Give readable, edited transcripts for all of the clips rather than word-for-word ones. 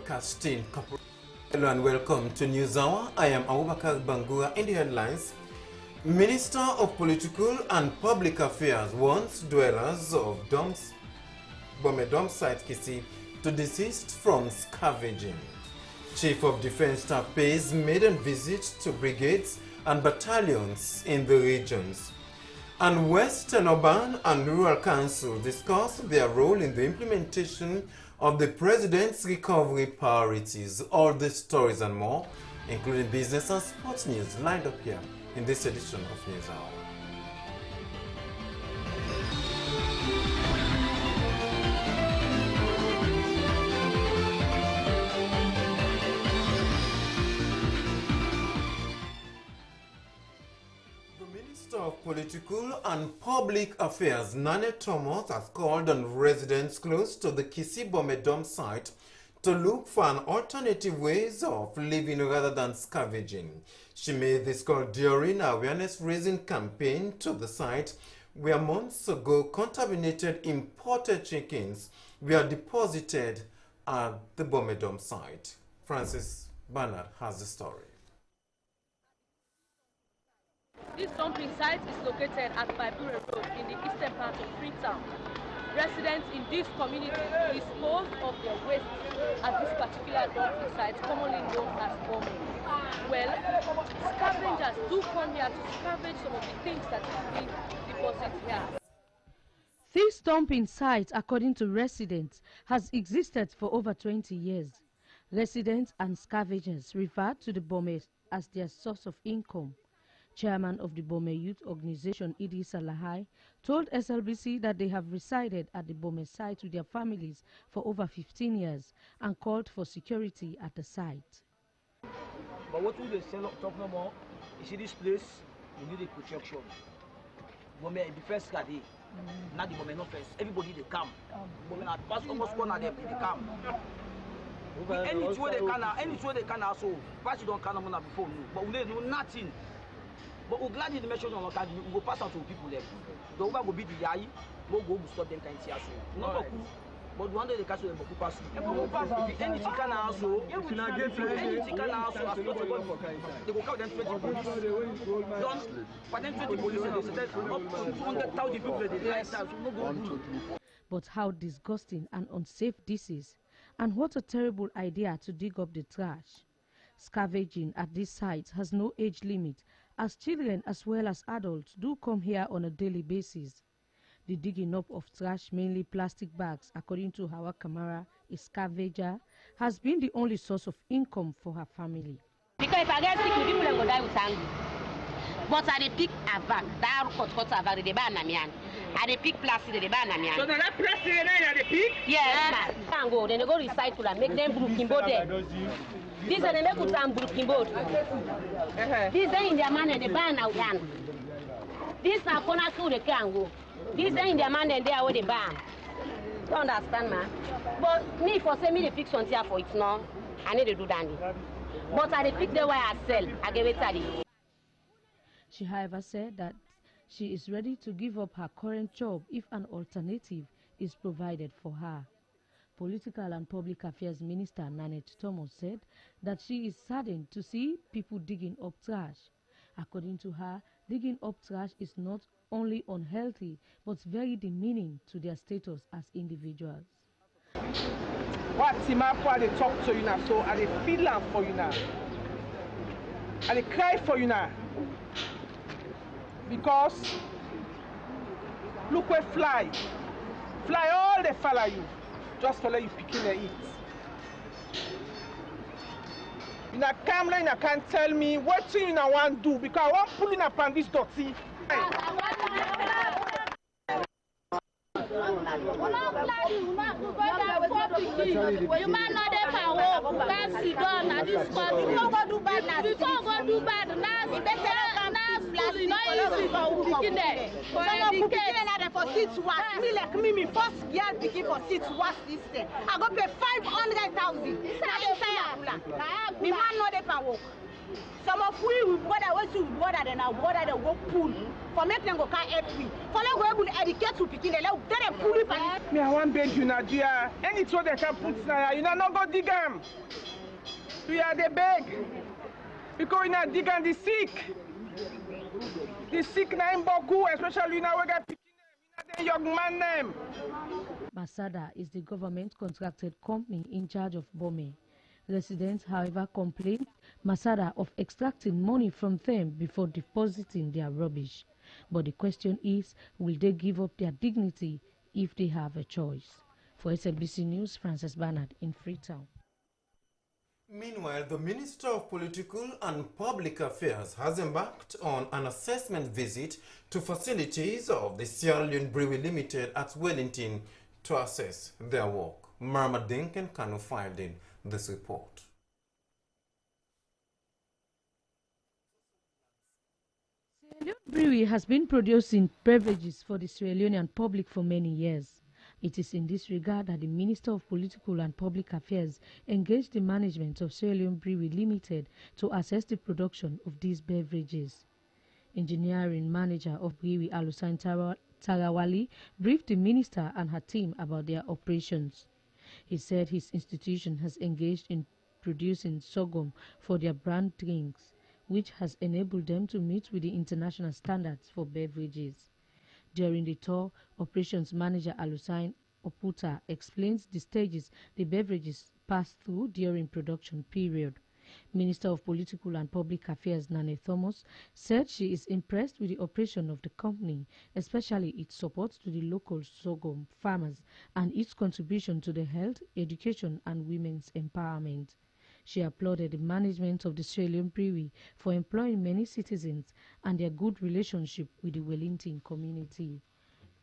Broadcasting Corporation. Hello and welcome to News Hour. I am Bakar Bangura. In the headlines, Minister of Political and Public Affairs warns dwellers of Bome dump site Kisi to desist from scavenging. Chief of Defense Staff pays maiden visit to brigades and battalions in the regions. And Western Urban and Rural Council discuss their role in the implementation of the President's recovery priorities. All these stories and more, including business and sports news, lined up here in this edition of News Hour. Of Political and Public Affairs, Nane Thomas, has called on residents close to the Kisi Bome dump site to look for an alternative ways of living rather than scavenging. She made this call during an awareness-raising campaign to the site where months ago contaminated imported chickens were deposited at the Bome dump site. Francis Bernard has the story. This dumping site is located at Bangura Road in the eastern part of Freetown. Residents in this community dispose of their waste at this particular dumping site, commonly known as Bome. Well, scavengers do come here to scavenge some of the things that have been deposited here. This dumping site, according to residents, has existed for over 20 years. Residents and scavengers refer to the Bome as their source of income. Chairman of the Bome Youth Organization, EDISON, told SLBC that they have resided at the Bome site with their families for over 15 years and called for security at the site. But what we say talk no more, you see this place, you need a protection. Bome in the first day, not the Bome no first. Everybody they come. Bome at pass almost corner them, they come. Any way they can also, pass you don't can on before you, but we do nothing. But we're glad in the measures on our we will pass out to people there. The over will be the yai, we'll go stop them kind of no, but one day the castle will pass. Any chicken also, any chicken also, as not they will count them 20 police. Don't, but then 20 police, they said up to 200,000 people they But how disgusting and unsafe this is, and what a terrible idea to dig up the trash. Scavenging at this site has no age limit, as children as well as adults do come here on a daily basis. The digging up of trash, mainly plastic bags, according to HAWA KAMARA, a scavenger, has been the only source of income for her family. Because if I get sick, people will die with anger. But I pick a bag, that cut a bag, they ban me. I pick plastic, they ban me. So that plastic they pick? Yes, and go. Then they go recycle and make them broken BODE. These are the make with some broken BODE. These are in their man and the ban now. These are corner school they can go. These are in their man and they are where they ban. Don't understand, man. But me for say me the pick something here for it now. I need to do that. But I pick the way I sell. I give it to you. She, however, said that she is ready to give up her current job if an alternative is provided for her. Political and Public Affairs Minister Nanette Thomas said that she is saddened to see people digging up trash. According to her, digging up trash is not only unhealthy but very demeaning to their status as individuals. What Timapwa they talk to you now, so I they feel for you now. I they cry for you now. Because look where fly all they follow you. Just follow you picking the eat. You know, camera, you can't tell me what you want to do because I want pulling up on this dirty. You might not have a that's it done at this point. You don't go do bad now. You don't go do bad now. It's not easy for picking there. For 6 watts. Me like me first year picking for 6 watts this day. I go pay 500,000. Me man not have a work. Some of we water then I water the work pool. For make them go can't help me. For them go able to educate to begin the let them pull it. Me I want beg you Nadia. Any so they can put now, you know not go dig them. We are the beg. Because you not dig and the sick. The sick na in Boku, especially now we got picking them, you know the young man them. Masada is the government contracted company in charge of BOME. Residents, however, complained Masada of extracting money from them before depositing their rubbish. But the question is, will they give up their dignity if they have a choice? For SMBC News, Frances Bernard in Freetown. Meanwhile, the Minister of Political and Public Affairs has embarked on an assessment visit to facilities of the Sierra Leone Brewery Limited at Wellington to assess their work. Marma Dinken Kanu filed in this report. Sierra Leone Brewery has been producing beverages for the Sierra Leonean public for many years. It is in this regard that the Minister of Political and Public Affairs engaged the management of Sierra Leone Brewery Limited to assess the production of these beverages. Engineering manager of Brewery Alusan Tarawali briefed the minister and her team about their operations. He said his institution has engaged in producing sorghum for their brand drinks, which has enabled them to meet with the international standards for beverages. During the tour, Operations Manager Alusain Oputa explains the stages the beverages pass through during production period. Minister of Political and Public Affairs Nane Thomas said she is impressed with the operation of the company, especially its support to the local sorghum farmers and its contribution to the health, education and women's empowerment. She applauded the management of the Sierra Leone Brewery for employing many citizens and their good relationship with the Wellington community.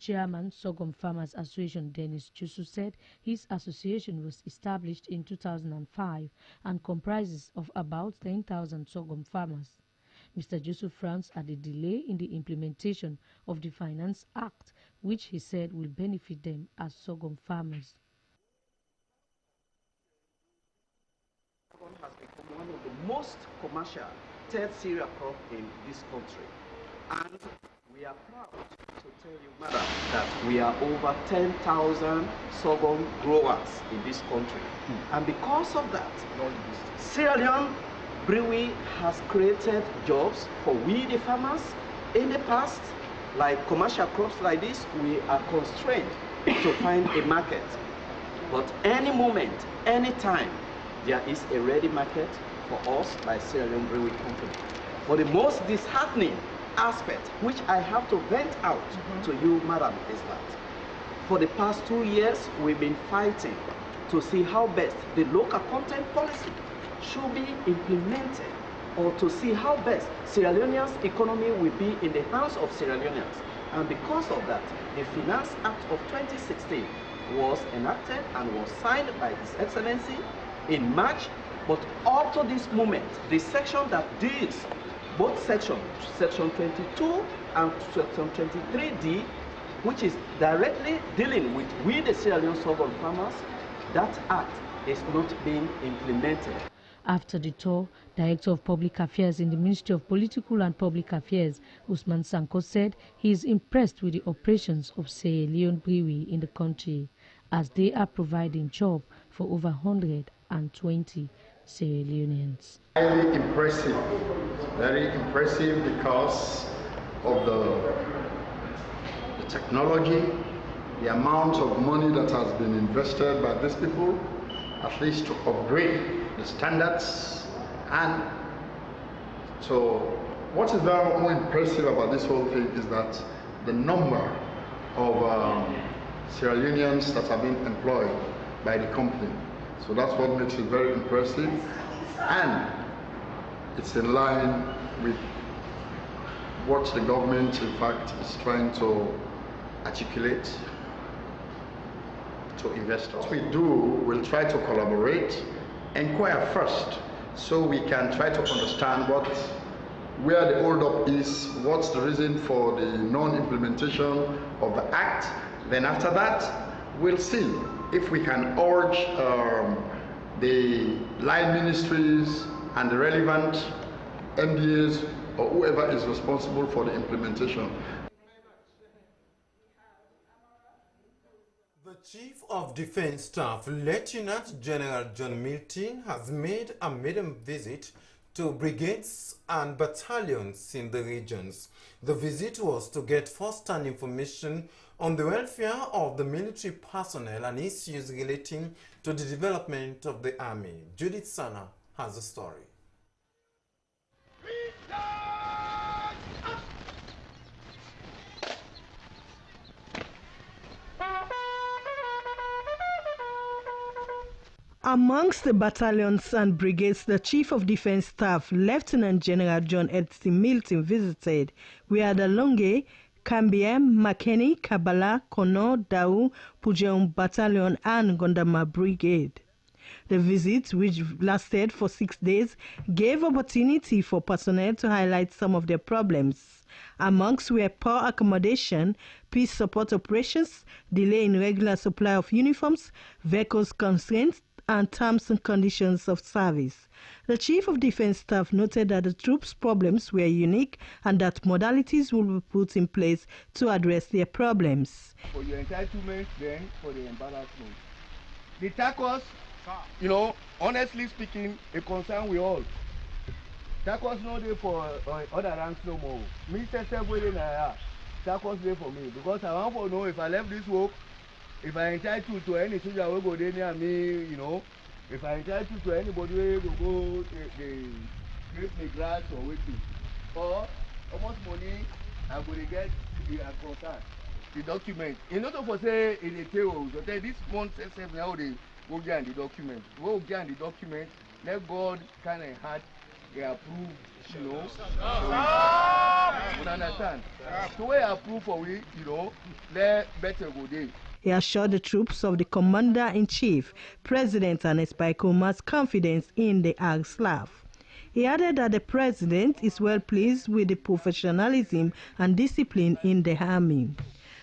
Chairman Sorghum Farmers Association Dennis Chusu said his association was established in 2005 and comprises of about 10,000 sorghum farmers. Mr. Jusu frowns at the delay in the implementation of the Finance Act, which he said will benefit them as sorghum farmers. Has become one of the most commercial third cereal crop in this country, and we are proud to tell you, madam, that we are over 10,000 sorghum growers in this country. And because of that, Sierra Leone Brewery has created jobs for we the farmers. In the past, like commercial crops like this, we are constrained to find a market. But any moment, any time, there is a ready market for us by Sierra Leone Brewery Company. But the most disheartening aspect, which I have to vent out to you, madam, is that for the past 2 years, we've been fighting to see how best the local content policy should be implemented, or to see how best Sierra Leoneans' economy will be in the hands of Sierra Leoneans. And because of that, the Finance Act of 2016 was enacted and was signed by His Excellency in March, but up to this moment, the section that deals, both section 22 and section 23D, which is directly dealing with we the Sierra Leone sorghum farmers, that act is not being implemented. After the tour, Director of Public Affairs in the Ministry of Political and Public Affairs, Usman Sanko, said he is impressed with the operations of Sierra Leone Brewery in the country, as they are providing jobs for over 120 Sierra Leoneans. Highly impressive, very impressive because of the technology, the amount of money that has been invested by these people, at least to upgrade the standards. And so what is very more impressive about this whole thing is that the number of Sierra Leoneans that have been employed by the company. So that's what makes it very impressive, and it's in line with what the government, in fact, is trying to articulate to investors. What we do, we'll try to collaborate, inquire first, so we can try to understand where the hold-up is, what's the reason for the non-implementation of the act. Then after that, we'll see if we can urge the line ministries and the relevant NDAs or whoever is responsible for the implementation. The Chief of Defense Staff, Lieutenant General John Milton, has made a maiden visit to brigades and battalions in the regions. The visit was to get first-hand information on the welfare of the military personnel and issues relating to the development of the army. Judith Sana has a story. Amongst the battalions and brigades the Chief of Defense Staff, Lieutenant General John Edson Milton, visited were the Longe, Cambiem, Makeni, Kabala, Kono, Dau, Pujeum Battalion and Gondama Brigade. The visit, which lasted for 6 days, gave opportunity for personnel to highlight some of their problems. Amongst were poor accommodation, peace support operations, delay in regular supply of uniforms, vehicles constraints, and terms and conditions of service. The Chief of Defense Staff noted that the troops' problems were unique and that modalities will be put in place to address their problems. For your entitlement, then for the embarrassment. The TACOS, you know, honestly speaking, a concern we all. TACOS no day for other ranks no more. Me say TACOS day for me because I want to know if I left this work, if I entitled to any soldier who go there near me, you know, if I entitled to anybody who go they scrape me grass or waiting, or how much money I'm going to get the concern, the document. In order for say in the table, so this month says now they go get the document. Go get the document. Let God kind of heart they approve, you know. You understand? So we approve for we, you know, let better go there. He assured the troops of the Commander-in-Chief, President and SPICOMA's confidence in the RSLAF. He added that the President is well pleased with the professionalism and discipline in the Army.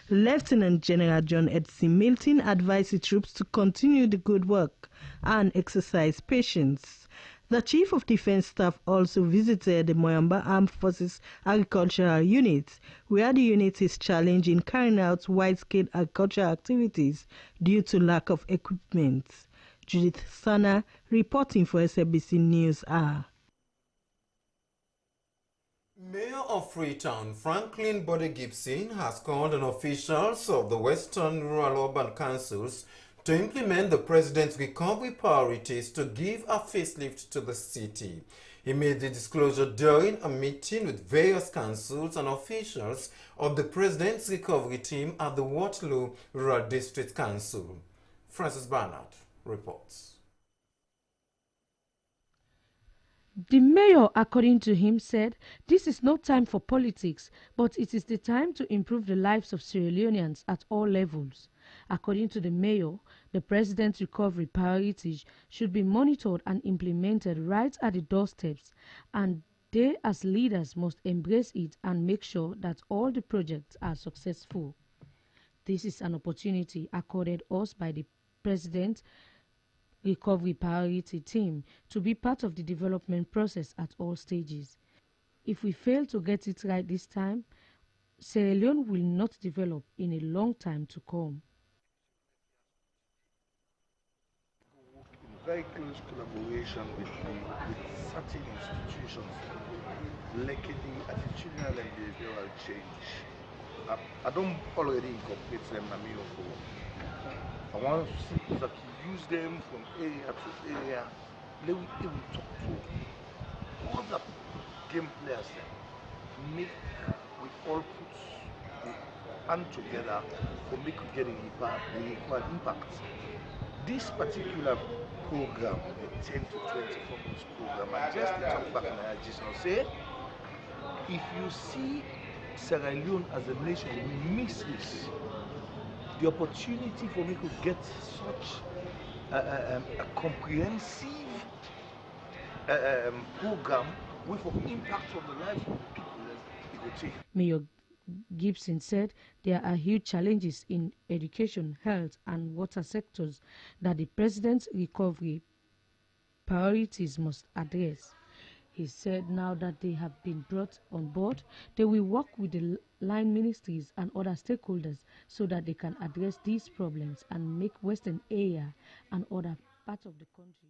Lieutenant General John Edson Milton advised the troops to continue the good work and exercise patience. The Chief of Defense Staff also visited the Moyamba Armed Forces Agricultural Unit, where the unit is challenged in carrying out wide-scale agricultural activities due to lack of equipment. Judith Sana, reporting for SABC News Hour. Mayor of Freetown, FRANKLYN BODE GIBSON, has called on officials of the Western Rural Urban Councils to implement the President's recovery priorities to give a facelift to the city. He made the disclosure during a meeting with various councils and officials of the President's recovery team at the Waterloo Rural District Council. Francis Barnard reports. The mayor, according to him, said this is no time for politics, but it is the time to improve the lives of Sierra Leoneans at all levels. According to the mayor, the president's recovery priorities should be monitored and implemented right at the doorsteps, and they as leaders must embrace it and make sure that all the projects are successful. This is an opportunity accorded us by the president's recovery priority team to be part of the development process at all stages. If we fail to get it right this time, Sierra Leone will not develop in a long time to come. Very close collaboration with certain institutions linking the attitudinal and behavioral change. I don't already incorporate them in my for. I want to see that you use them from area to area. Let we talk to all the game players there. Make we all put the hand together for make we get the required impact. This particular program, the 10 to 20 focus program, and just to talk back in GIBSON, say, if you see Sierra Leone as a nation, we miss this. The opportunity for me to get such a comprehensive program with an impact on the lives of the people it will take. Mayor Gibson said there are huge challenges in education, health and water sectors that the president's recovery priorities must address. He said now that they have been brought on board, they will work with the line ministries and other stakeholders so that they can address these problems and make Western area and other parts of the country.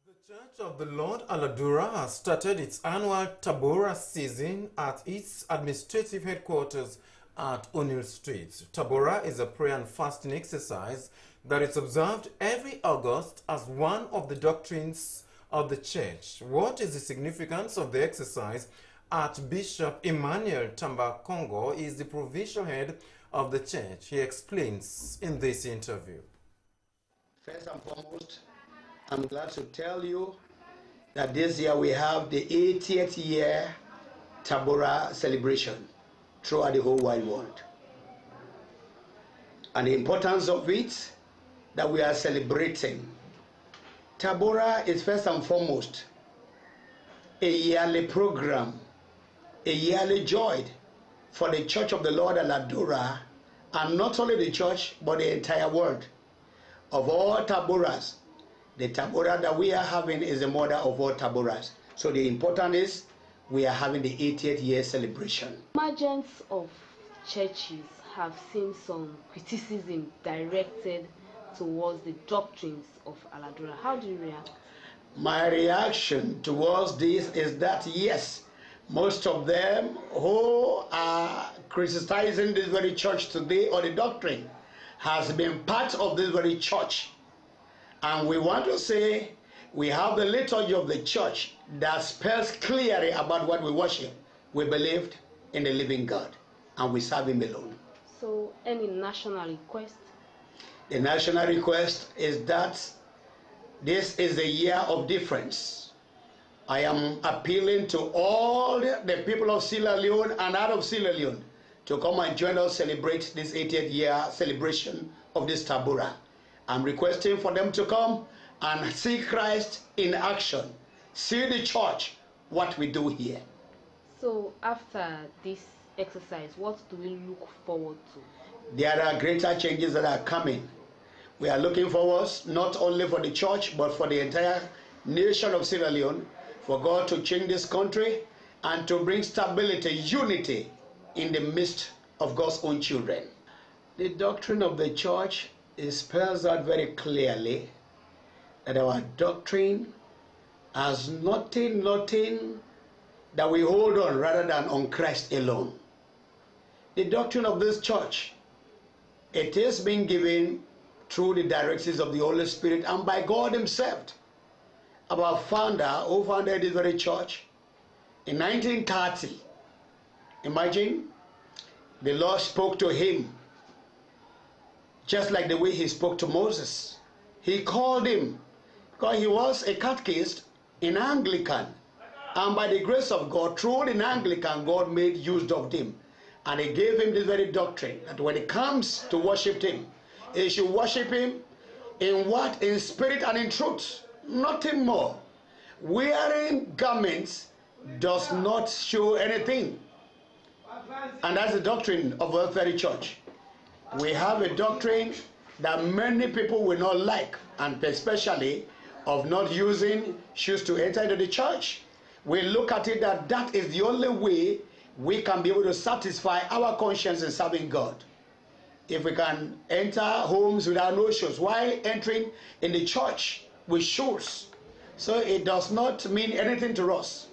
The Church of the Lord Aladura has started its annual Tabora season at its administrative headquarters at O'Neill Street. Tabora is a prayer and fasting exercise that is observed every August as one of the doctrines of the church. What is the significance of the exercise? Archbishop Emmanuel Tamba Congo is the provincial head of the church. He explains in this interview. First and foremost, I'm glad to tell you that this year we have the 80th year Tabora celebration throughout the whole wide world. And the importance of it that we are celebrating. Tabora is first and foremost a yearly program, a yearly joy for the Church of the Lord Aladura, and not only the church, but the entire world. Of all Taboras, the Tabora that we are having is the mother of all Taboras. So the important is we are having the 80th year celebration. Emergence of churches have seen some criticism directed towards the doctrines of Aladura. How do you react? My reaction towards this is that yes, most of them who are criticizing this very church today or the doctrine has been part of this very church. And we want to say we have the liturgy of the church that spells clearly about what we worship. We believed in the living God and we serve him alone. So any national request? The national request is that this is a year of difference. I am appealing to all the people of Sierra Leone and out of Sierra Leone to come and join us celebrate this 80th year celebration of this Tabora. I'm requesting for them to come and see Christ in action, see the church, what we do here. So after this exercise, what do we look forward to? There are greater changes that are coming. We are looking forward not only for the church, but for the entire nation of Sierra Leone, for God to change this country and to bring stability, unity in the midst of God's own children. The doctrine of the church spells out very clearly that our doctrine has nothing that we hold on rather than on Christ alone. The doctrine of this church, it is being given through the directives of the Holy Spirit and by God himself. Our founder, who founded this very church in 1930, imagine, the Lord spoke to him just like the way he spoke to Moses. He called him because he was a catechist in Anglican, and by the grace of God, through the Anglican, God made use of him, and he gave him this very doctrine that when it comes to worship him, he should worship him in what? In spirit and in truth, nothing more. Wearing garments does not show anything, and that's the doctrine of our very church. We have a doctrine that many people will not like, and especially of not using shoes to enter into the church. We look at it that that is the only way we can be able to satisfy our conscience in serving God. If we can enter homes without no shoes, while entering in the church with shoes, so it does not mean anything to us.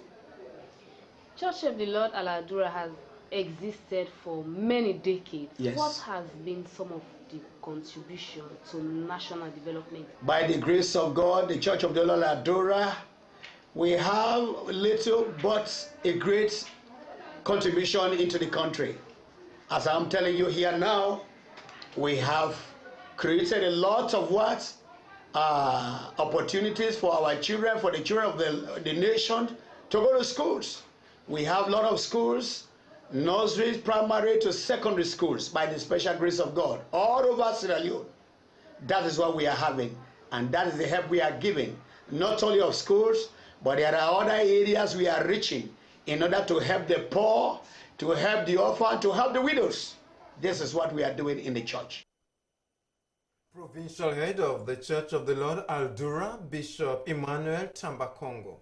Church of the Lord Aladura has existed for many decades. Yes. What has been some of the contribution to national development? By the grace of God, the Church of the Lord Aladura, we have little but a great contribution into the country. As I'm telling you here now, we have created a lot of what? Opportunities for our children, for the children of the nation to go to schools. We have a lot of schools, nurseries, primary to secondary schools, by the special grace of God, all over Sierra Leone. That is what we are having, and that is the help we are giving, not only of schools, but there are other areas we are reaching in order to help the poor, to help the orphan, to help the widows. This is what we are doing in the church. Provincial head of the Church of the Lord Aldura, Bishop Emmanuel Tambakongo.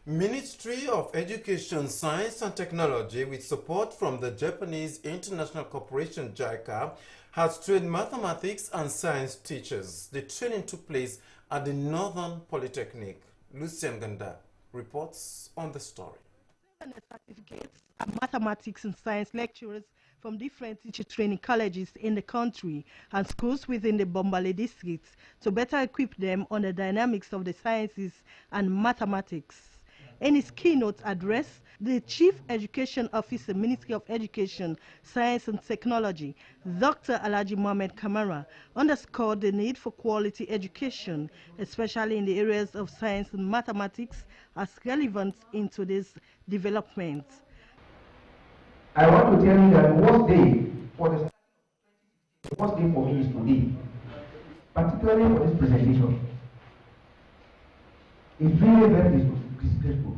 Ministry of Education, Science and Technology, with support from the Japanese International Corporation JICA, has trained mathematics and science teachers. The training took place at the Northern Polytechnic. Lucien Ganda reports on the story. Certificates and mathematics and science lecturers from different teacher training colleges in the country and schools within the Bombale districts to better equip them on the dynamics of the sciences and mathematics. In his keynote address, the Chief Education Officer, Ministry of Education, Science and Technology, Dr. Alhaji Mohamed KAMARA, underscored the need for quality education, especially in the areas of science and mathematics, as relevant in today's development. I want to tell you that the worst day for the worst day for me is today, particularly for this presentation. It's really very disgraceful.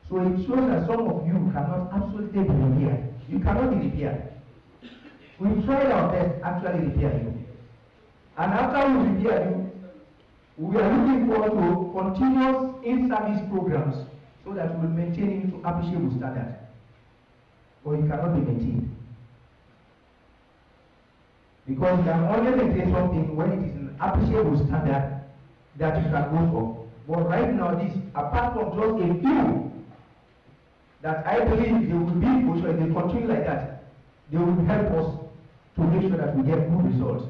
So it shows that some of you cannot absolutely be here. You cannot be repaired. We tried our best actually repair you. And after we repair you, we are looking forward to continuous in-service programs so that we will maintain you to appreciable standard. But you cannot be maintained. Because you can only maintain something when it is an appreciable standard that you can go for. But right now, this, apart from just a few, that I believe they will be in position, if they continue like that, they will help us to make sure that we get good results.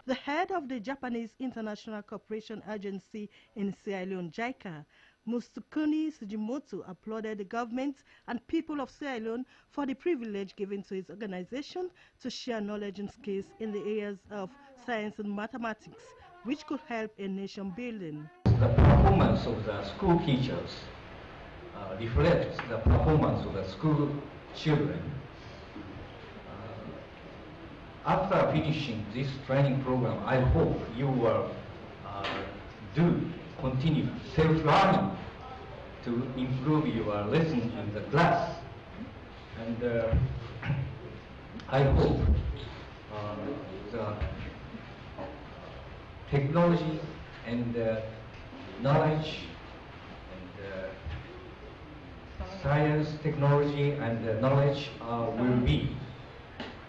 The head of the Japanese International Cooperation Agency in Sierra Leone, JICA, Mustukuni Sujimoto, applauded the government and people of Sierra Leone for the privilege given to its organization to share knowledge and skills in the areas of science and mathematics, which could help in nation building. The performance of the school teachers reflects the performance of the school children. After finishing this training program, I hope you will continue self-learning to improve your lessons in the class. And I hope the technology and knowledge and science, technology and knowledge will be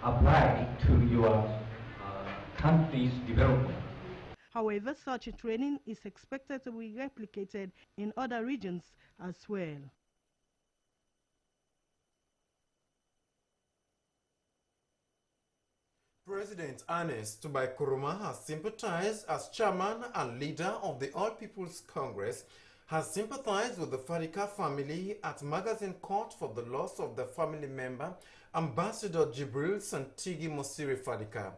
applied to your country's development. However, such a training is expected to be replicated in other regions as well. President Ernest Tubai KOROMA has sympathized as chairman and leader of the All People's Congress, has sympathized with the Fadika family at Magazine Court for the loss of their family member, Ambassador Jibril Santigi Mosiri Fadika.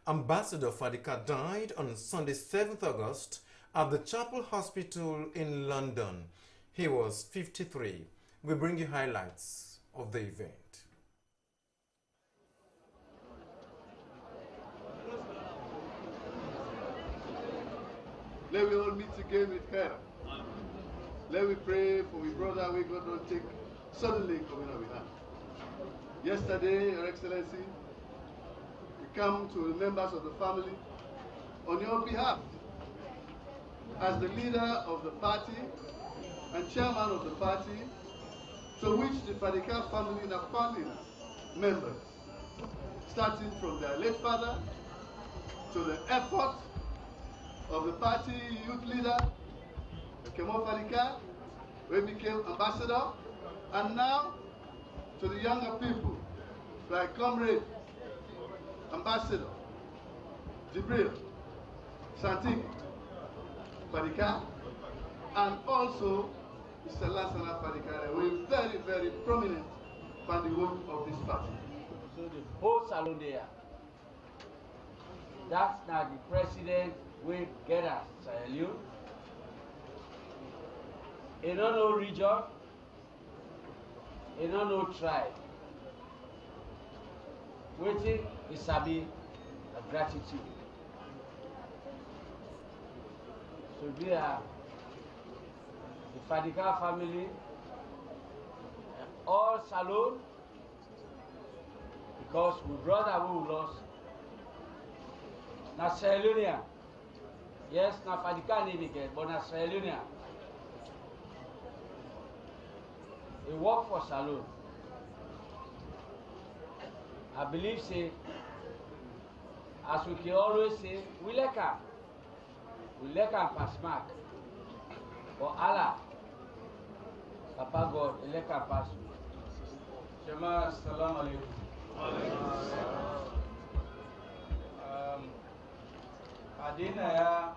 Ambassador Fadika died on Sunday, 7th August at the Chapel Hospital in London. He was 53. We bring you highlights of the event. Let me all meet again with her. Let me pray for my brother we God don't take suddenly coming on behalf. Yesterday, Your Excellency, we come to the members of the family on your behalf as the leader of the party and chairman of the party to which the Fadika family are founding members, starting from their late father to the effort of the party youth leader, Kemo Fadika, who became ambassador, and now to the younger people, like Comrade Ambassador Jibril Santigi Fadika, and also Mr. Lansana Fadika, who is very, very prominent from the work of this party. So the whole salon there, that's now the president will get us Sierra Leone. In no region, in no tribe. Waiting is a gratitude. So we are the Fadika family, all salon, because we brother we lost na Sierra Leone. Yes, na Fadika name again, but na Sierra Leone. He work for salon. I believe say, as we can always say, we like her pass mark. But Allah, Papa God, he like her pass. Shema, salam alaikum. Adinaya,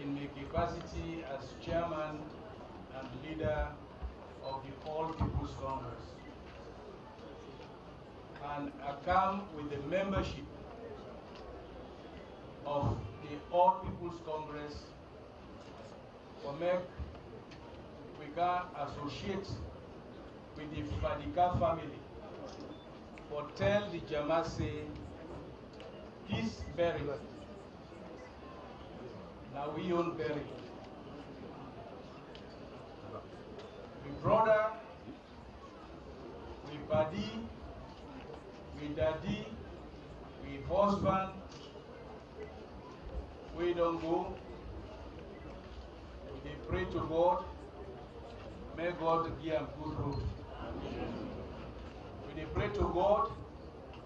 in my capacity as chairman and leader of the All People's Congress, and I come with the membership of the All People's Congress for make we can associate with the Fadika family for tell the Jama say this burial. Now we own burial. We brother, we buddy, we daddy, we husband, we don't go. We pray to God. May God give him good road. We pray to God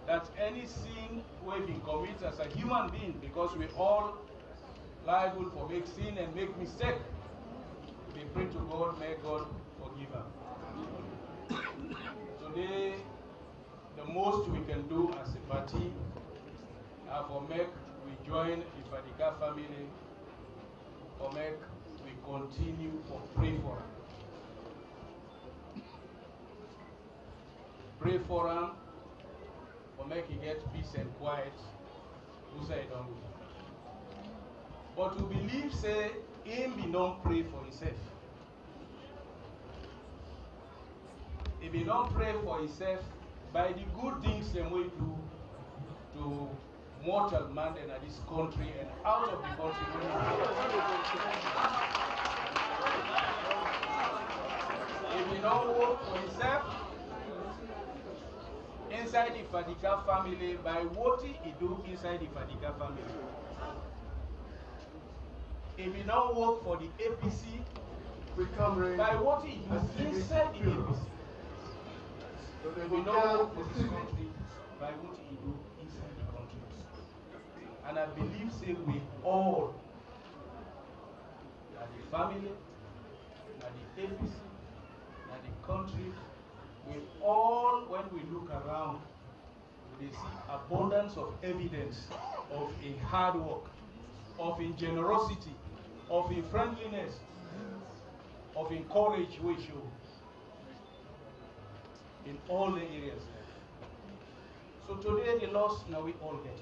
that any sin we been commit as a human being, because we all liable for make sin and make mistake. We pray to God, may God forgive him. Today, the most we can do as a party for make we join the Fadika family, for make we continue for pray for him. Pray for him, for make he get peace and quiet. Who say don't go. But to believe say him be not pray for himself. He be not pray for himself by the good things them we do to mortal man in this country and out of the country. He be not work for himself inside the Fadika family by what he do inside the Fadika family. He will not work for the APC by what he do inside the APC. He will not work for this country by what he do inside the country. And I believe say we all, as the family, as the APC, as the country, we all, when we look around, we see abundance of evidence of a hard work, of in generosity, of in friendliness, of in courage we show in all the areas. So today the loss now we all get.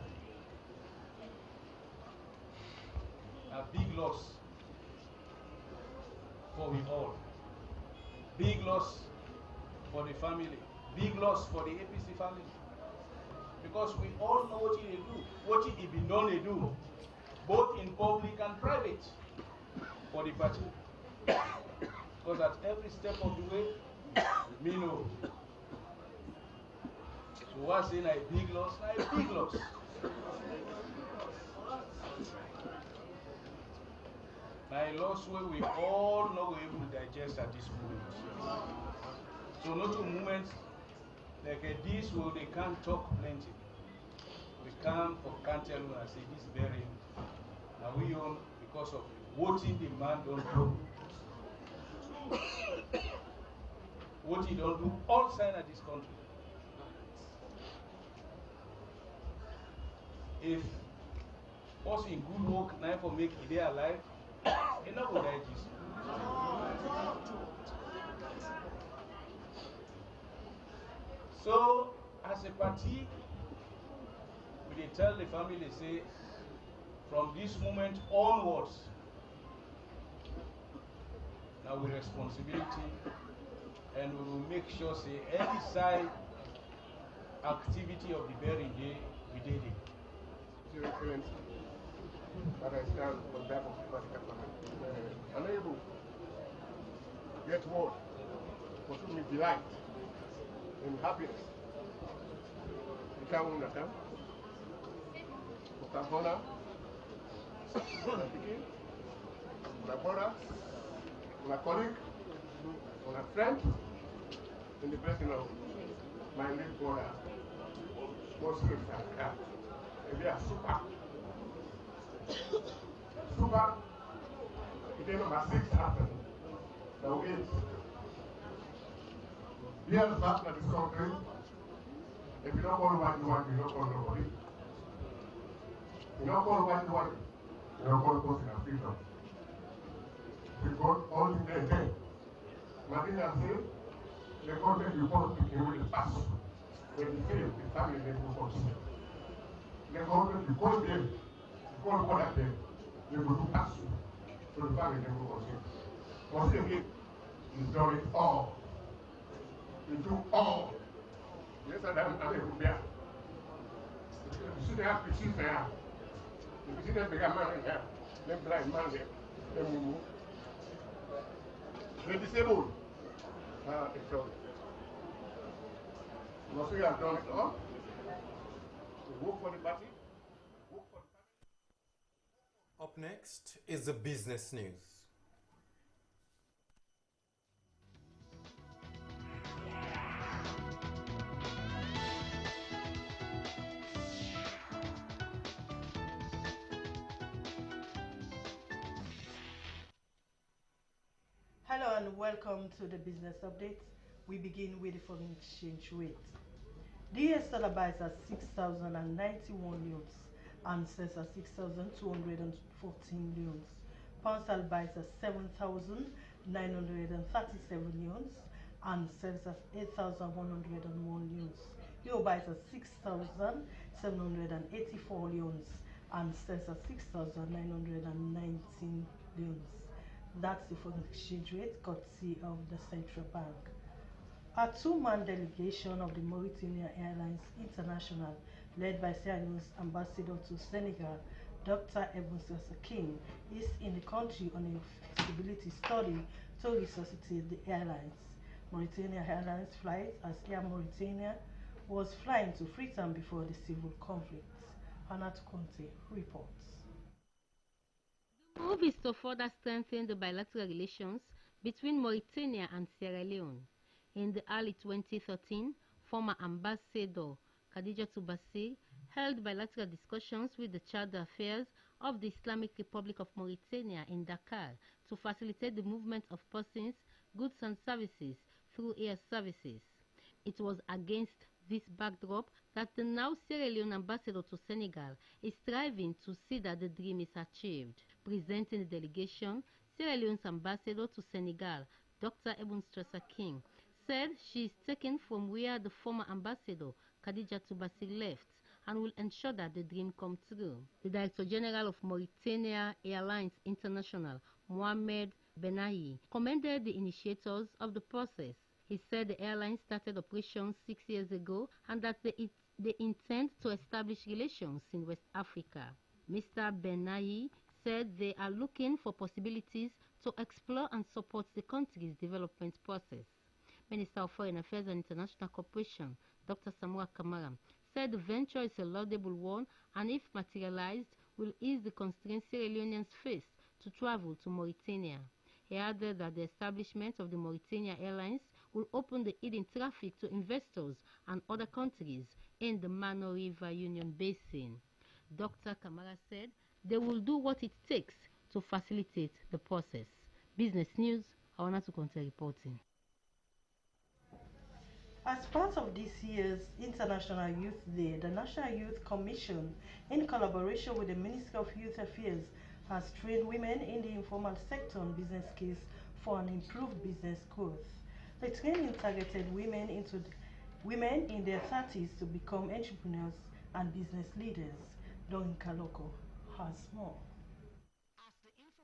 A big loss for we all. Big loss for the family. Big loss for the APC family. Because we all know what he do, what he be done to do, both in public and private for the party. Because at every step of the way, me know. So what's in a big loss? A big loss. My loss where we all know we're able to digest at this moment. So not a moment like this where they can't talk plenty. We can't tell you and say this very. Now we own because of voting the man don't do. What he don't do all sides of this country. If us in good work now for make it alive, you know what that is. So as a party, we tell the family, say, from this moment onwards, now we responsibility, and we will make sure, say, any side activity of the bearing day, we did it. Your Excellency, that I stand on behalf of the Vatican family, unable to get word, pursue me delight and happiness. Mr. Bona, my brother, my colleague, my friend, and the person of my late brother, Muslim Saka. We are super. Super. It is number 6 happened. Now 8. Here's that that is country. If you don't call what you want, you don't call nobody. You don't call what you want, you don't call person of freedom. Because all the day, Martina said, the government report became with the pass. When they fail, the family then will continue. The government, you call them, you call what at them, they will do pass. So the family then will continue. But again, he's done it all. You do all. Yes, I am a Rubia. You should have to see there. You see that big man in there, them blind man there, them move. They disabled. It's all. Must we have done it all? We work for the party. Work for the Up next is the business news. Hello and welcome to the business update. We begin with the foreign exchange rate. The US dollar buys at 6,091 leones and sells at 6,214 leones. Pound sterling buys at 7,937 leones and sells at 8,101 leones. Euro buys at 6,784 leones and sells at 6,919 leones. That's the foreign exchange rate courtesy of the central bank. A two-man delegation of the Mauritania Airlines International, led by Sierra Leone's ambassador to Senegal, Dr. King, is in the country on a feasibility study to resuscitate the airlines. Mauritania Airlines flight as Air Mauritania was flying to Freetown before the civil conflict. Anat Conte reports. The move is to further strengthen the bilateral relations between Mauritania and Sierra Leone. In the early 2013, former Ambassador Khadija Toubassi held bilateral discussions with the Charter Affairs of the Islamic Republic of Mauritania in Dakar to facilitate the movement of persons, goods and services through air services. It was against this backdrop that the now Sierra Leone ambassador to Senegal is striving to see that the dream is achieved. Presenting the delegation, Sierra Leone's ambassador to Senegal, Dr. King, said she is taken from where the former ambassador, Khadija Toubassi, left and will ensure that the dream comes true. The Director General of Mauritania Airlines International, Mohamed Benahi, commended the initiators of the process. He said the airline started operations 6 years ago and that they intend to establish relations in West Africa. Mr. Benahi said they are looking for possibilities to explore and support the country's development process. Minister of Foreign Affairs and International Cooperation, Dr. KAMARA, said the venture is a laudable one and if materialized, will ease the constraints Sierra Leoneans face to travel to Mauritania. He added that the establishment of the Mauritania Airlines will open the hidden traffic to investors and other countries in the Mano River Union Basin. Dr. KAMARA said they will do what it takes to facilitate the process. Business News, Hawana Tukonte reporting. As part of this year's International Youth Day, the National Youth Commission, in collaboration with the Ministry of Youth Affairs, has trained women in the informal sector on business skills for an improved business growth. The training targeted women in their 30s to become entrepreneurs and business leaders. Don Kaloko has more.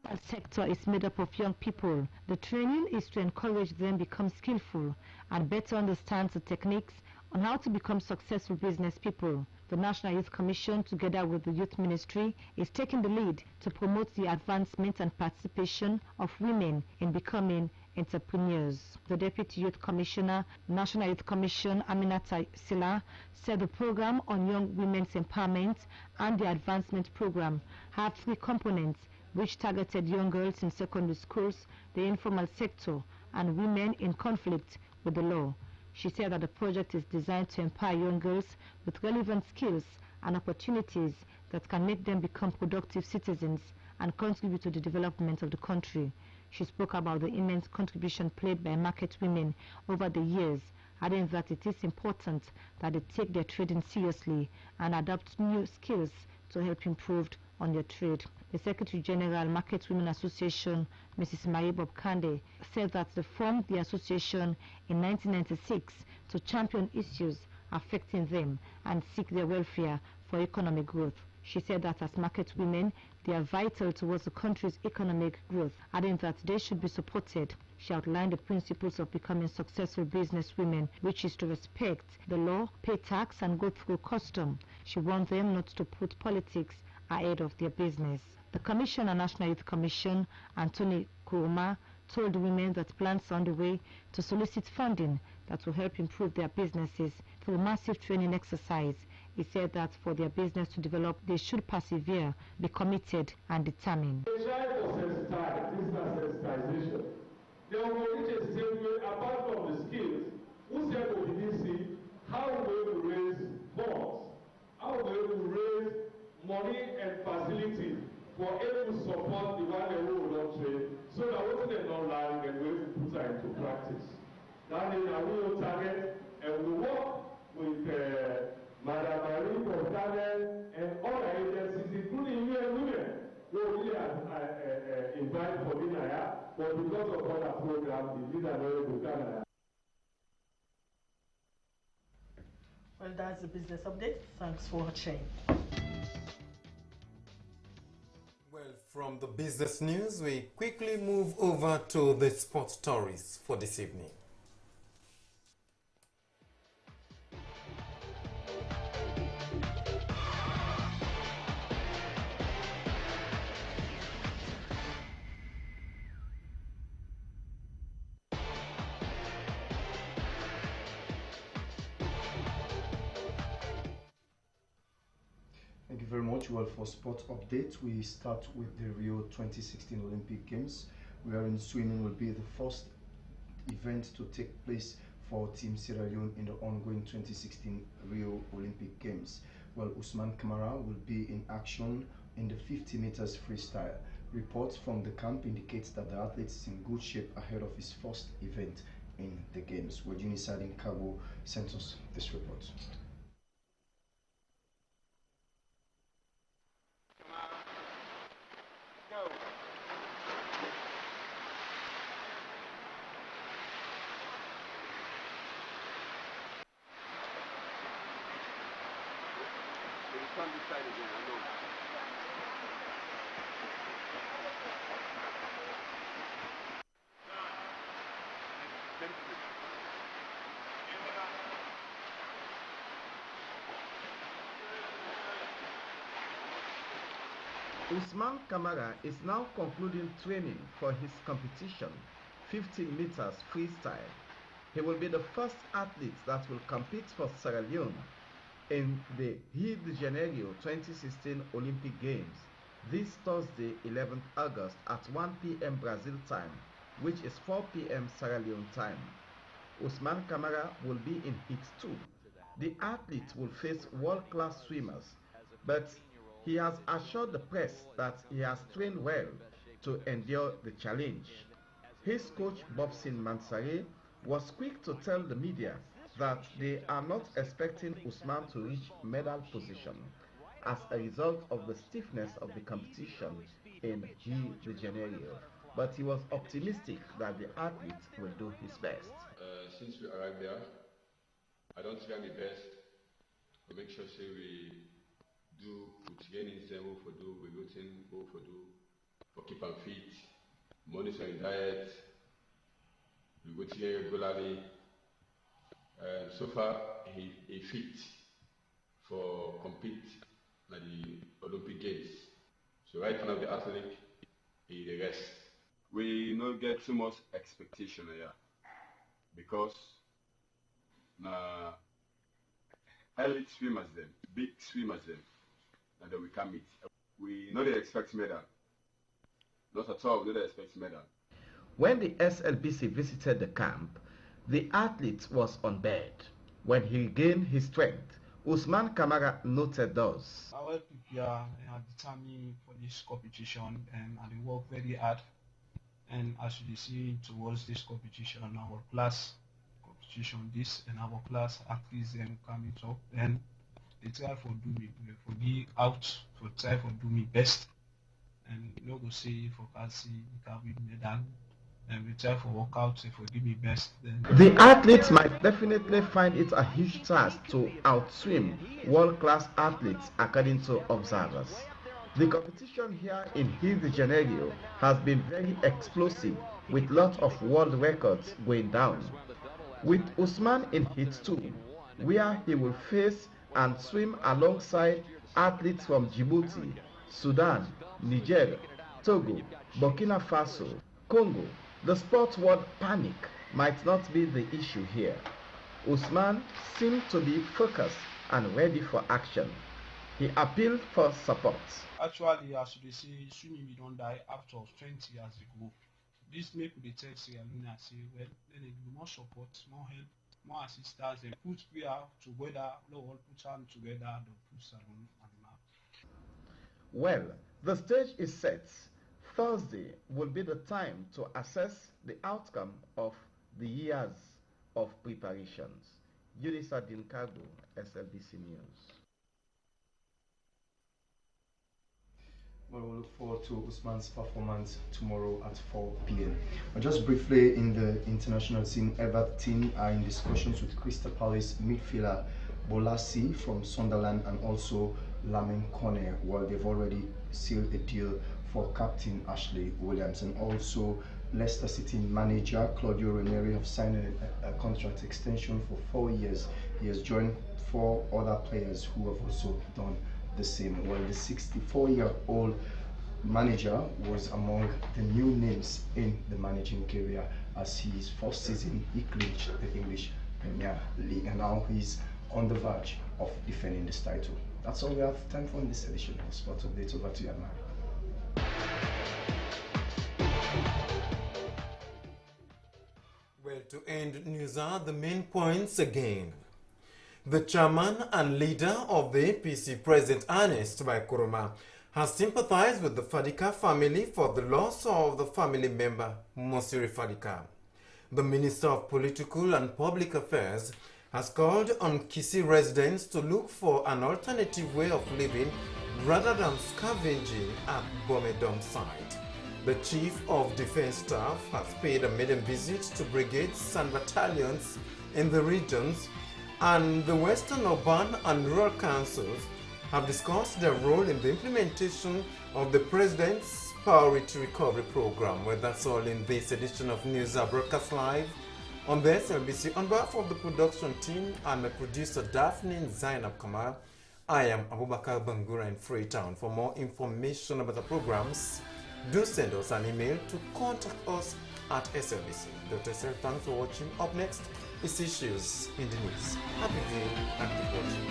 The informal sector is made up of young people. The training is to encourage them become skillful and better understand the techniques on how to become successful business people. The National Youth Commission, together with the Youth Ministry, is taking the lead to promote the advancement and participation of women in becoming entrepreneurs. The Deputy Youth Commissioner, National Youth Commission, Aminata Sila, said the program on young women's empowerment and the advancement program have 3 components which targeted young girls in secondary schools, the informal sector, and women in conflict with the law. She said that the project is designed to empower young girls with relevant skills and opportunities that can make them become productive citizens and contribute to the development of the country. She spoke about the immense contribution played by market women over the years, adding that it is important that they take their trading seriously and adopt new skills to help improve on their trade. The Secretary General Market Women Association, Mrs. Maribob Kande, said that they formed the association in 1996 to champion issues affecting them and seek their welfare for economic growth. She said that as market women, they are vital towards the country's economic growth, adding that they should be supported. She outlined the principles of becoming successful business women, which is to respect the law, pay tax, and go through custom. She warned them not to put politics ahead of their business. The Commissioner, National Youth Commission, Anthony KOROMA, told women that plans are underway to solicit funding that will help improve their businesses through massive training exercise. He said that for their business to develop, they should persevere, be committed, and determined. They try to sensitize, this is sensitization. They will reach a stage where, apart from the skills, who said to BDC, how will we raise funds? How will we raise money and facility for able to support the one they will not trade, so that what they don't learn and we will put that into practice. That is a real target, and we work with Madam Marie Portale and other agencies, including UN Women, who really invite for dinner, but because of other programs, the leader will Canada. Well, that's the business update. Thanks for watching. Well, from the business news, we quickly move over to the sports stories for this evening. Thank you very much. Well, for sport update, we start with the Rio 2016 Olympic Games, wherein swimming will be the first event to take place for Team Sierra Leone in the ongoing 2016 Rio Olympic Games. Well, Usman Kamara will be in action in the 50 meters freestyle. Reports from the camp indicates that the athlete is in good shape ahead of his first event in the Games. Wajuni Sadin Kabo sent us this report. Usman Kamara is now concluding training for his competition, 50 meters freestyle. He will be the first athlete that will compete for Sierra Leone in the Rio de Janeiro 2016 Olympic Games this Thursday, 11th August at 1 p.m. Brazil time, which is 4 p.m. Sierra Leone time. Usman Kamara will be in Heat 2. The athlete will face world-class swimmers, but he has assured the press that he has trained well to endure the challenge. His coach Bobsin Mansare was quick to tell the media that they are not expecting Usman to reach medal position as a result of the stiffness of the competition in Rio de Janeiro, but he was optimistic that the athlete will do his best. Since we arrived there, I don't think I'm the best. We make sure we do put training we for do, we routine for do, for keep and fit, monitoring diet, we go together regularly. So far, he fit for compete at the Olympic Games. So right now the athlete is the rest. we not get too much expectation here because elite swimmers them, big swimmers them, and then we can meet. We not expect medal. Not at all, we don't expect medal. When the SLBC visited the camp, the athlete was on bed. When he regained his strength, Usman KAMARA noted thus. I will prepare and determined for this competition, and I work very hard. And as you see towards this competition, our class competition, this and our class athletes them coming up, and they try for do me out, for try for do me best, and you know go say for can see you can win medal. And we try for work out for give me best. Then the athletes might definitely find it a huge task to outswim world-class athletes according to observers. The competition here in Rio de Janeiro has been very explosive with lots of world records going down. With Usman in Heat 2, where he will face and swim alongside athletes from Djibouti, Sudan, Niger, Togo, Burkina Faso, Congo, the sport world panic might not be the issue here. Usman seemed to be focused and ready for action. He appealed for support. Actually, as you see, swimming we don't die after 20 years ago. This make the tell Sierra Leone and say, well, then they do more support, more help, more assistance, and put prayer together, all put hand together, and put salon and map. Well, the stage is set. Thursday will be the time to assess the outcome of the years of preparations. Yunisa Dinkago, SLBC News. Well, we'll look forward to Usman's performance tomorrow at 4 p.m. Just briefly, in the international scene, Everton are in discussions with Crystal Palace midfielder Bolasi from Sunderland and also Lamin Kone, while they've already sealed a deal for captain Ashley Williams. And also Leicester City manager Claudio Ranieri have signed a contract extension for 4 years. He has joined 4 other players who have also done the same. Well, the 64-year-old manager was among the new names in the managing career as his first season he clinched the English Premier League, and now he's on the verge of defending this title. That's all we have time for in this edition of Sport Update. Over to you, Amara. Well, to end news are the main points again. The chairman and leader of the APC, President Ernest KOROMA, has sympathized with the Fadika family for the loss of the family member, Mosiri Fadika. The Minister of Political and Public Affairs has called on Kisi residents to look for an alternative way of living rather than scavenging at BODE dump site. The Chief of Defense Staff has paid a maiden visit to brigades and battalions in the regions, and the Western Urban and Rural Councils have discussed their role in the implementation of the President's Priority Recovery Program. Well, that's all in this edition of News Broadcast Live on the SLBC. On behalf of the production team and the producer Daphne Zainab Kamara, I am Bakar Bangura in Freetown. For more information about the programs, do send us an email to contact us at slbc.sl. Thanks for watching. Up next is Issues in the News. Happy viewing and keep watching.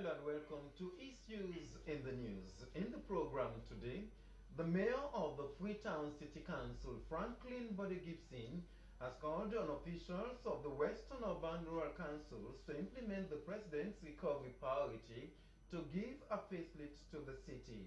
and welcome to Issues in the News. In the program today, the mayor of the Freetown City Council, FRANKLYN GIBSON, has called on officials of the Western Urban Rural Councils to implement the President's recovery priority to give a facelift to the city.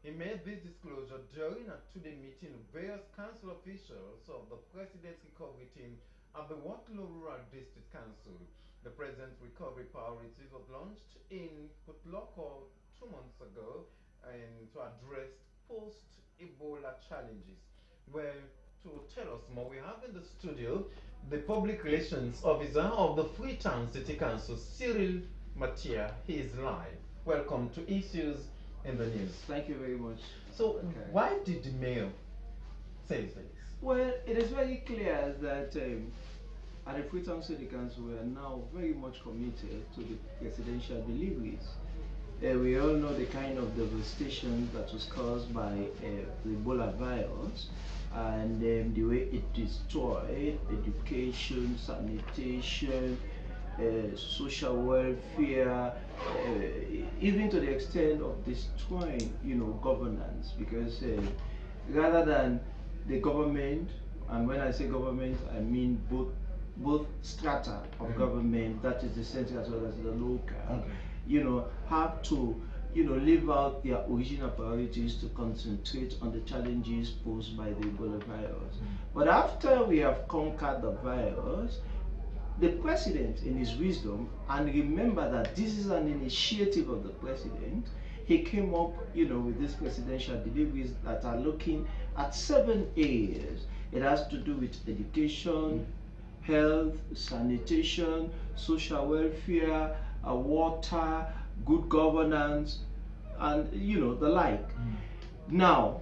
He made this disclosure during a two-day meeting with various council officials of the President's recovery team at the Waterloo Rural District Council. The President's recovery priorities was launched in Putloko 2 months ago and to address post-Ebola challenges. Well, to tell us more, we have in the studio the Public Relations Officer of the Freetown City Council, Cyril Matia. He is live. Welcome to Issues in the News. Thank you very much. So, why did the mayor say this? Well, it is very clear that at the Freetown City Council, we are now very much committed to the presidential deliveries. We all know the kind of devastation that was caused by the Ebola virus and the way it destroyed education, sanitation, social welfare, even to the extent of destroying, governance. Because rather than the government, and when I say government, I mean both strata of government, that is the central as well as the local, have to, leave out their original priorities to concentrate on the challenges posed by the Ebola virus. But after we have conquered the virus, the president, in his wisdom, and remember that this is an initiative of the president, he came up, with these presidential deliveries that are looking at 7 areas. It has to do with education, health, sanitation, social welfare, water, good governance, and the like. Now,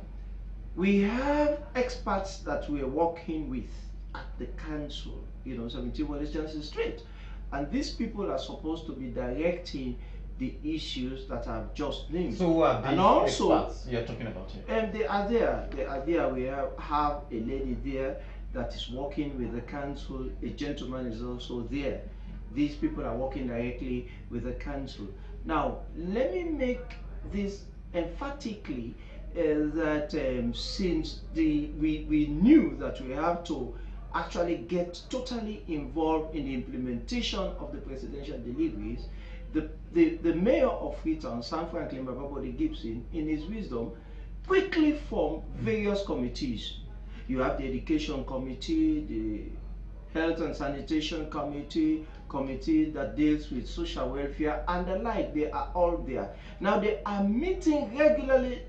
we have experts that we are working with at the council, 17 Wallace Johnson Street, and these people are supposed to be directing the issues that I've just named. So who are these experts you're talking about here? And they are there. We have a lady there that is working with the council. A gentleman is also there. These people are working directly with the council. Now, let me make this emphatically that since we knew that we have to actually get totally involved in the implementation of the presidential deliveries, the mayor of Freetown, FRANKLYN GIBSON, in his wisdom, quickly formed various committees. You have the education committee, the health and sanitation committee that deals with social welfare and the like. They are all there. Now they are meeting regularly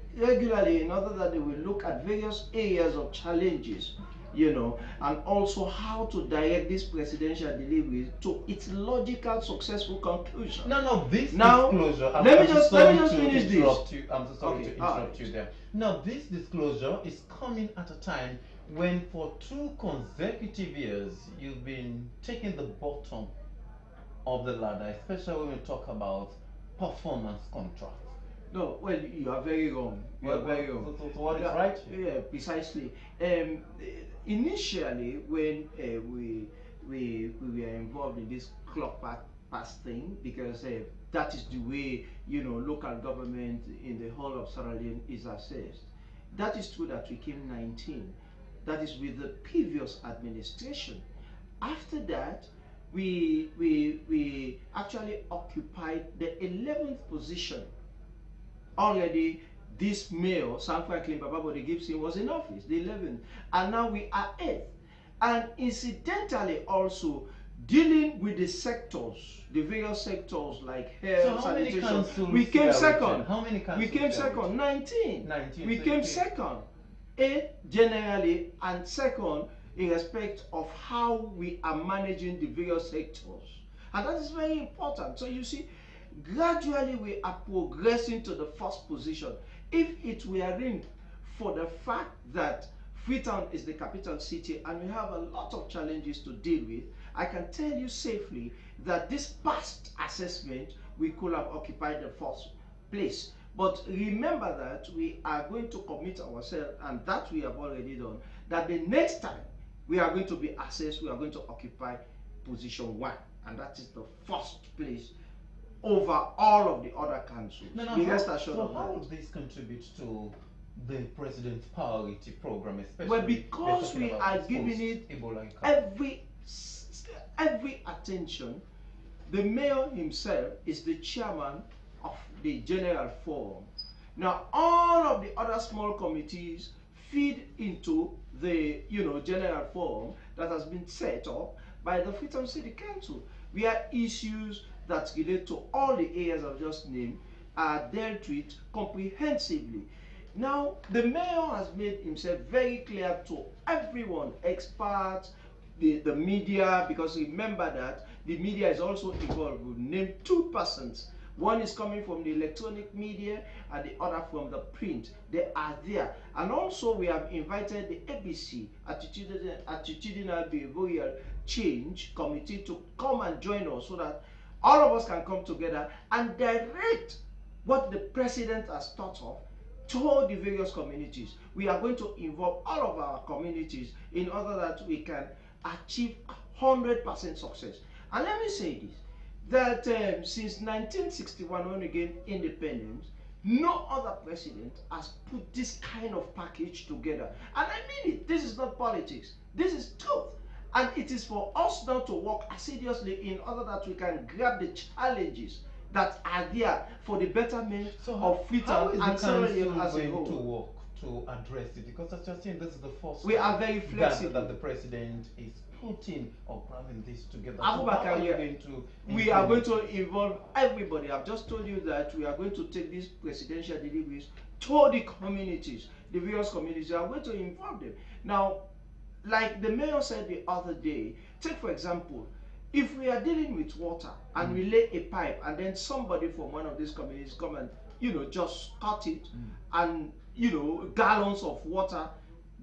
in order that they will look at various areas of challenges, and also how to direct this presidential delivery to its logical, successful conclusion. Disclosure. Let me just finish this. I'm so sorry to interrupt you there. Now, this disclosure is coming at a time when, for 2 consecutive years, you've been taking the bottom of the ladder, especially when we talk about performance contracts. No, well, you are very wrong. You are very wrong. So what is right? Yeah, precisely. Initially, when we were involved in this clock pass thing, because that is the way local government in the whole of Sierra Leone is assessed. That is true that we came 19. That is with the previous administration. After that, we actually occupied the 11th position. Already, this mayor, FRANKLYN GIBSON, was in office, the 11th, and now we are 8th. And incidentally, also dealing with the sectors, the various sectors like health, sanitation. We came second. How many councils? We came second. 19. We came second. 8 generally, and second in respect of how we are managing the various sectors. And that is very important. So you see, gradually we are progressing to the first position. If it weren't for the fact that Freetown is the capital city and we have a lot of challenges to deal with, I can tell you safely that this past assessment, we could have occupied the first place. But remember that we are going to commit ourselves, and that we have already done, that the next time we are going to be assessed, we are going to occupy position 1, and that is the first place over all of the other councils. So how would this contribute to the president's priority program, especially? Well, because we are giving it every attention. The mayor himself is the chairman of the general forum. Now, all of the other small committees feed into the general forum that has been set up by the Freetown City Council, where issues that relate to all the areas I've just named are dealt with comprehensively. Now, the mayor has made himself very clear to everyone, experts, the media, because remember that the media is also involved. We've named 2 persons. One is coming from the electronic media and the other from the print. They are there. And also we have invited the ABC, Attitudinal Behavioral Change Committee, to come and join us so that all of us can come together and direct what the president has thought of to the various communities. We are going to involve all of our communities in order that we can achieve 100% success. And let me say this, that since 1961, when we gained independence, no other president has put this kind of package together. And I mean it. This is not politics. This is truth. And it is for us now to work assiduously in order that we can grab the challenges that are there for the betterment of Freetown and Sierra Leone as a whole. To work to address it? Because as you're saying, this is the first we are very flexible that the president is putting or grabbing this together. We are going to involve everybody. I've just told you that we are going to take these presidential deliveries to the communities, the various communities. We are going to involve them. Now, like the mayor said the other day, take for example, if we are dealing with water and we lay a pipe and then somebody from one of these communities come and just cut it and gallons of water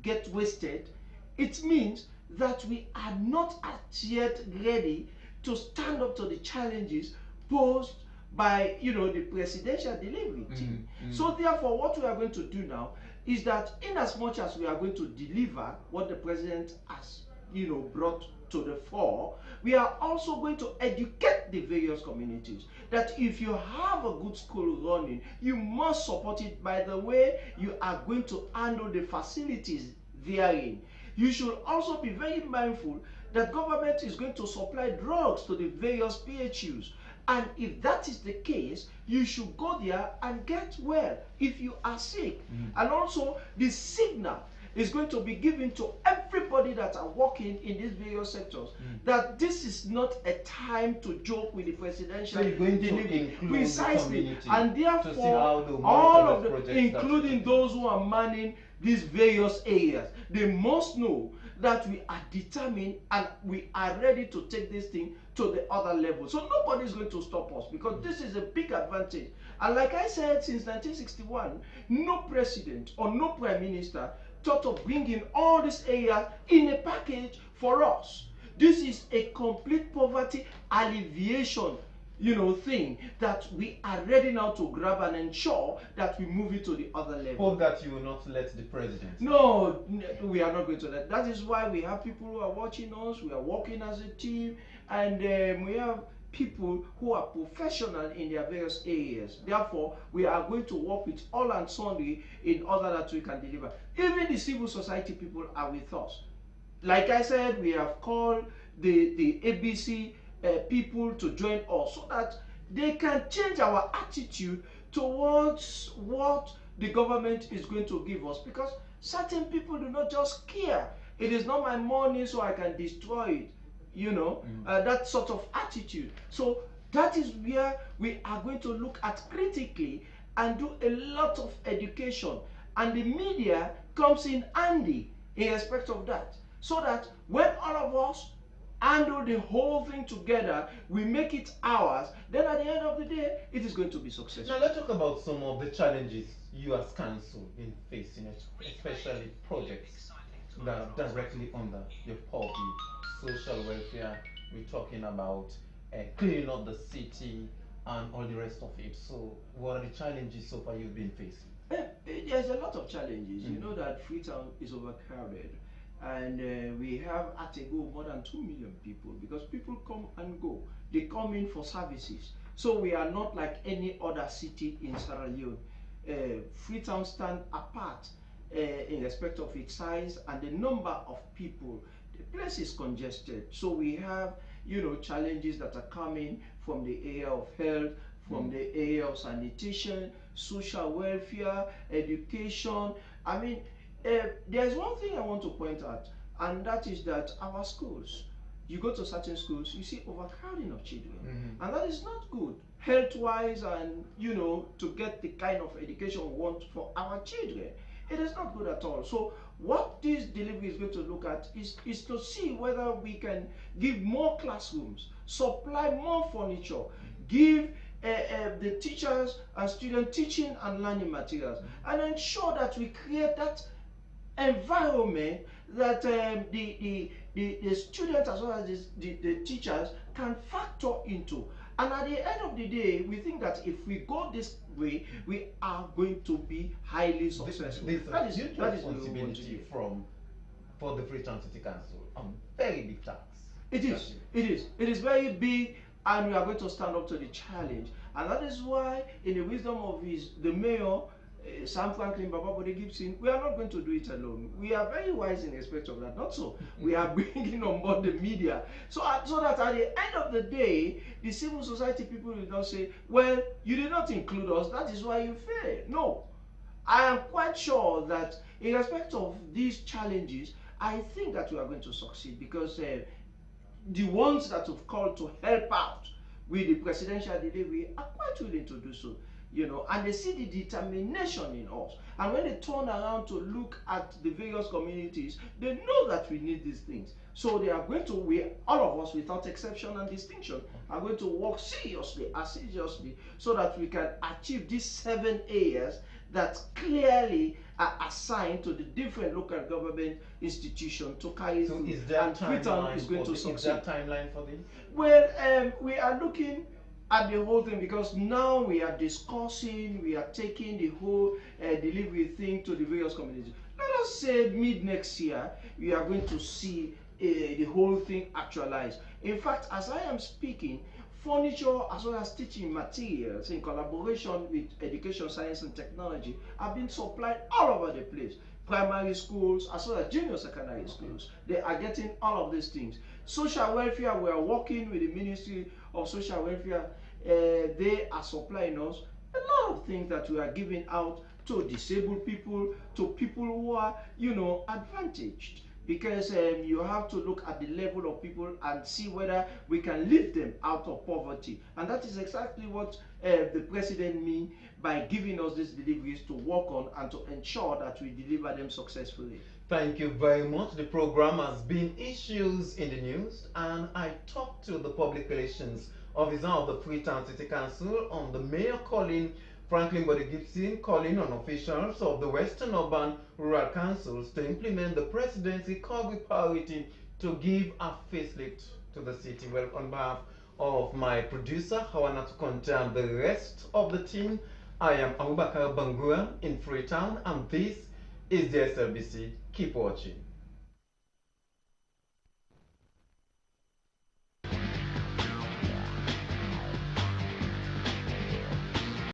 get wasted, it means that we are not yet ready to stand up to the challenges posed by the presidential delivery team. So therefore what we are going to do now is that in as much as we are going to deliver what the president has brought to the fore, we are also going to educate the various communities that if you have a good school running, you must support it by the way you are going to handle the facilities therein. You should also be very mindful that government is going to supply drugs to the various PHUs. And if that is the case, you should go there and get well if you are sick. And also, the signal is going to be given to everybody that are working in these various sectors that this is not a time to joke with the presidential delivery. Precisely. And therefore, all of them, including those who are manning these various areas, they must know that we are determined and we are ready to take this thing to the other level. So nobody is going to stop us because this is a big advantage. And like I said, since 1961, no president or no prime minister thought of bringing all these areas in a package for us. This is a complete poverty alleviation thing that we are ready now to grab and ensure that we move it to the other level. Hope that you will not let the president. No, we are not going to let. That is why we have people who are watching us. We are working as a team, and we have people who are professional in their various areas. Therefore, we are going to work with all and sundry in order that we can deliver. Even the civil society people are with us. Like I said, we have called the ABC people to join us so that they can change our attitude towards what the government is going to give us, because certain people do not just care. It is not my money so I can destroy it, that sort of attitude. So that is where we are going to look at critically and do a lot of education, and the media comes in handy in respect of that, so that when all of us handle the whole thing together, we make it ours, then at the end of the day, it is going to be successful. Now let's talk about some of the challenges you as council been facing, especially projects that are directly under your purview. Social welfare, we're talking about cleaning up the city and all the rest of it. So what are the challenges so far you've been facing? There's a lot of challenges. You know that Freetown is overcrowded. And we have at a go more than 2 million people, because people come and go. They come in for services. So we are not like any other city in Sierra Leone. Freetown stands apart in respect of its size and the number of people. The place is congested. So we have, you know, challenges that are coming from the area of health, from the area of sanitation, social welfare, education. I mean, there's one thing I want to point out, and that is that our schools, you go to certain schools, you see overcrowding of children, and that is not good, health-wise, and you know, to get the kind of education we want for our children. It is not good at all. So what this delivery is going to look at is to see whether we can give more classrooms, supply more furniture, give the teachers and students teaching and learning materials, and ensure that we create that environment that the students as well as the teachers can factor into. And at the end of the day, we think that if we go this way, we are going to be highly successful. That is responsibility for the Freetown City Council. Very big task. It is very big, and we are going to stand up to the challenge. And that is why, in the wisdom of the mayor, Sam FRANKLYN, BODE, GIBSON, we are not going to do it alone. We are very wise in respect of that. Not so. We are bringing on board the media. So that at the end of the day, the civil society people will not say, well, you did not include us, that is why you failed. No. I am quite sure that in respect of these challenges, I think that we are going to succeed, because the ones that have called to help out with the presidential delivery are quite willing to do so. You know, and they see the determination in us. And when they turn around to look at the various communities, they know that we need these things. So they are going to, all of us without exception and distinction, are going to work seriously, so that we can achieve these 7 areas that clearly are assigned to the different local government institutions to carry through. And Freetown is going to succeed. Is there a timeline for this? Well, we are looking at the whole thing, because now we are discussing, we are taking the whole delivery thing to the various communities. Let us say mid next year, we are going to see the whole thing actualized. In fact, as I am speaking, furniture as well as teaching materials in collaboration with education, science and technology have been supplied all over the place. Primary schools as well as junior secondary schools, they are getting all of these things. Social welfare, we are working with the Ministry of Social Welfare. They are supplying us a lot of things that we are giving out to disabled people, to people who are, you know, advantaged. Because you have to look at the level of people and see whether we can lift them out of poverty. And that is exactly what the president means by giving us these deliveries to work on and to ensure that we deliver them successfully. Thank you very much. The program has been Issues in the News, and I talked to the Public Relations Officer of the Freetown City Council on the Mayor calling FRANKLYN GIBSON, calling on officials of the Western Urban Rural Councils to implement the presidency called with priority to give a facelift to the city. Well, on behalf of my producer, HAWA Conte, and the rest of the team, I am Bakar Bangura in Freetown, and this is the SLBC. Keep watching.